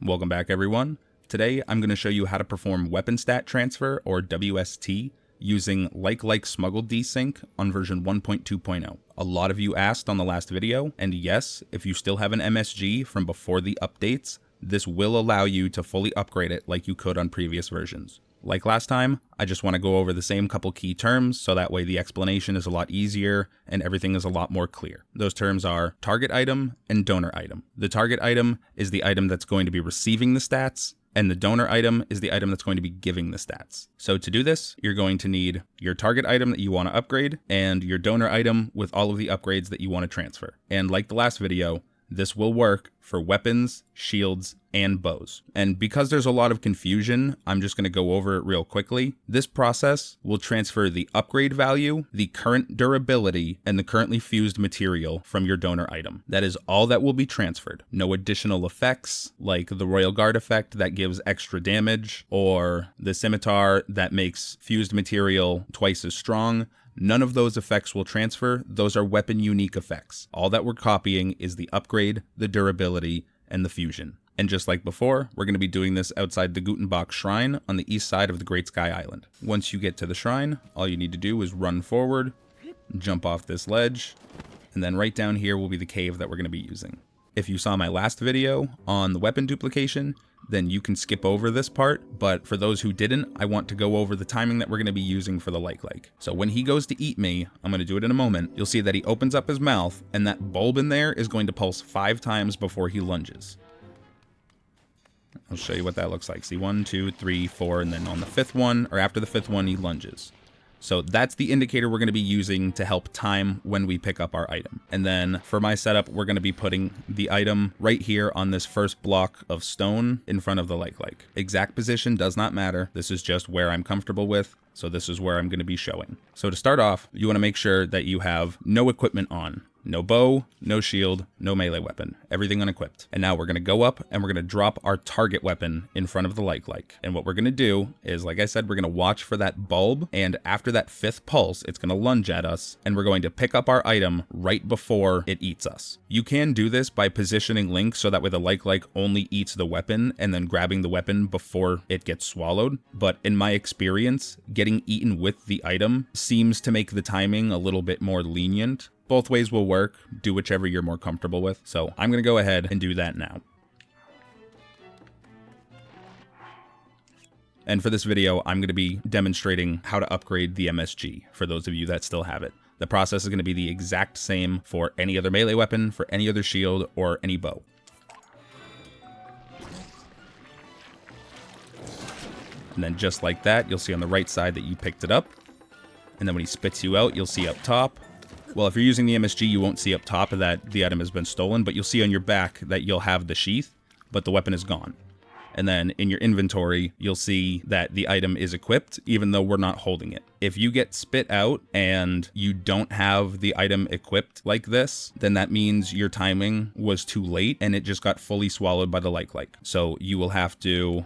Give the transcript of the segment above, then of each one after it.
Welcome back everyone. Today I'm going to show you how to perform weapon stat transfer or WST using like Smuggle Desync on version 1.2.0. A lot of you asked on the last video, and yes, if you still have an MSG from before the updates, this will allow you to fully upgrade it like you could on previous versions. Like last time, I just want to go over the same couple key terms so that way the explanation is a lot easier and everything is a lot more clear. Those terms are target item and donor item. The target item is the item that's going to be receiving the stats, and the donor item is the item that's going to be giving the stats. So to do this, you're going to need your target item that you want to upgrade and your donor item with all of the upgrades that you want to transfer. And like the last video, this will work for weapons, shields, and bows. And because there's a lot of confusion, I'm just going to go over it real quickly. This process will transfer the upgrade value, the current durability, and the currently fused material from your donor item. That is all that will be transferred. No additional effects like the Royal Guard effect that gives extra damage, or the scimitar that makes fused material twice as strong. None of those effects will transfer. Those are weapon unique effects. All that we're copying is the upgrade, the durability, and the fusion. And just like before, we're going to be doing this outside the Gutenbach Shrine on the east side of the Great Sky Island. Once you get to the shrine, all you need to do is run forward, jump off this ledge, and then right down here will be the cave that we're going to be using. If you saw my last video on the weapon duplication, then you can skip over this part, but for those who didn't, I want to go over the timing that we're going to be using for the like. So when he goes to eat me, I'm going to do it in a moment, you'll see that he opens up his mouth, and that bulb in there is going to pulse 5 times before he lunges. I'll show you what that looks like. See, 1, 2, 3, 4, and then on the 5th one, or after the 5th one, he lunges. So that's the indicator we're going to be using to help time when we pick up our item. And then for my setup, we're going to be putting the item right here on this first block of stone in front of the like. Exact position does not matter. This is just where I'm comfortable with. So this is where I'm going to be showing. So to start off, you want to make sure that you have no equipment on. No bow, no shield, no melee weapon, everything unequipped. And now we're going to go up and we're going to drop our target weapon in front of the like. And what we're going to do is, like I said, we're going to watch for that bulb, and after that 5th pulse, it's going to lunge at us, and we're going to pick up our item right before it eats us. You can do this by positioning Link so that way the like only eats the weapon and then grabbing the weapon before it gets swallowed. But in my experience, getting eaten with the item seems to make the timing a little bit more lenient. Both ways will work. Do whichever you're more comfortable with. So I'm going to go ahead and do that now. And for this video, I'm going to be demonstrating how to upgrade the MSG for those of you that still have it. The process is going to be the exact same for any other melee weapon, for any other shield, or any bow. And then just like that, you'll see on the right side that you picked it up. And then when he spits you out, you'll see up top. Well, if you're using the MSG, you won't see up top that the item has been stolen, but you'll see on your back that you'll have the sheath, but the weapon is gone. And then in your inventory, you'll see that the item is equipped, even though we're not holding it. If you get spit out and you don't have the item equipped like this, then that means your timing was too late and it just got fully swallowed by the like. So you will have to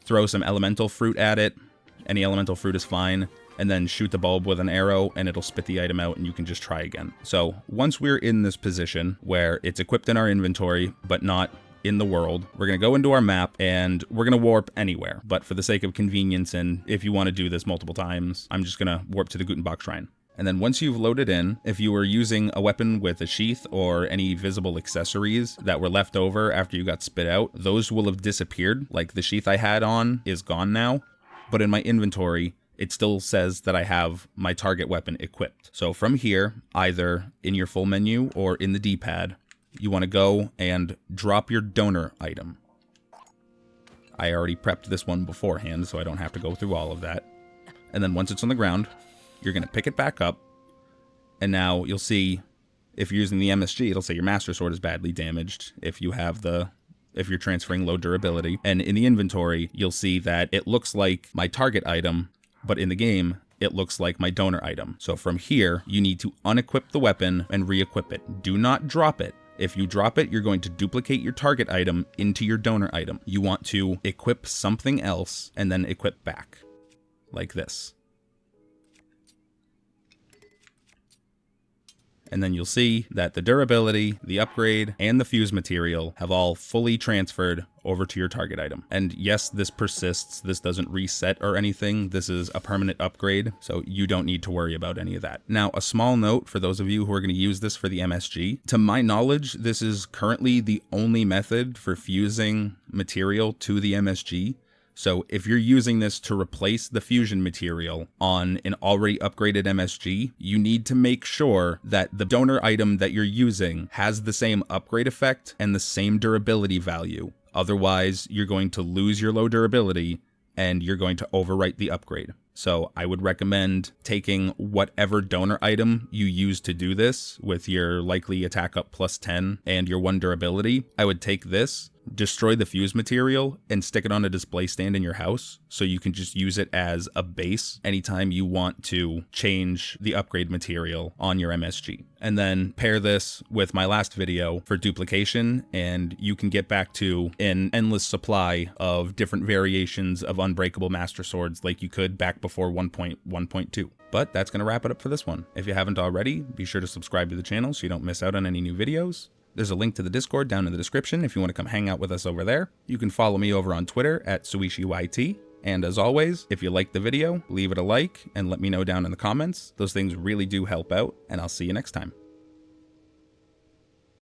throw some elemental fruit at it. Any elemental fruit is fine. And then shoot the bulb with an arrow and it'll spit the item out and you can just try again. So once we're in this position where it's equipped in our inventory, but not in the world, we're going to go into our map and we're going to warp anywhere. But for the sake of convenience, and if you want to do this multiple times, I'm just going to warp to the Gutenbach Shrine. And then once you've loaded in, if you were using a weapon with a sheath or any visible accessories that were left over after you got spit out, those will have disappeared. Like the sheath I had on is gone now, but in my inventory, it still says that I have my target weapon equipped. So from here, either in your full menu or in the D-pad, you want to go and drop your donor item. I already prepped this one beforehand, so I don't have to go through all of that. And then once it's on the ground, you're going to pick it back up. And now you'll see, if you're using the MSG, it'll say your Master Sword is badly damaged if you're transferring low durability. And in the inventory, you'll see that it looks like my target item, but in the game, it looks like my donor item. So from here, you need to unequip the weapon and re-equip it. Do not drop it. If you drop it, you're going to duplicate your target item into your donor item. You want to equip something else and then equip back, like this. and then you'll see that the durability, the upgrade, and the fuse material have all fully transferred over to your target item. And yes, this persists. This doesn't reset or anything. This is a permanent upgrade, so you don't need to worry about any of that. Now, a small note for those of you who are going to use this for the MSG. To my knowledge, this is currently the only method for fusing material to the MSG. So if you're using this to replace the fusion material on an already upgraded MSG, you need to make sure that the donor item that you're using has the same upgrade effect and the same durability value. Otherwise, you're going to lose your low durability and you're going to overwrite the upgrade. So I would recommend taking whatever donor item you use to do this with your likely attack up +10 and your 1 durability. I would take this, destroy the fuse material, and stick it on a display stand in your house so you can just use it as a base anytime you want to change the upgrade material on your MSG. And then pair this with my last video for duplication, and you can get back to an endless supply of different variations of unbreakable master swords like you could back before 1.1.2. But that's going to wrap it up for this one. If you haven't already, be sure to subscribe to the channel so you don't miss out on any new videos. There's a link to the Discord down in the description if you want to come hang out with us over there. You can follow me over on Twitter at SuishiYT. And as always, if you liked the video, leave it a like and let me know down in the comments. Those things really do help out, and I'll see you next time.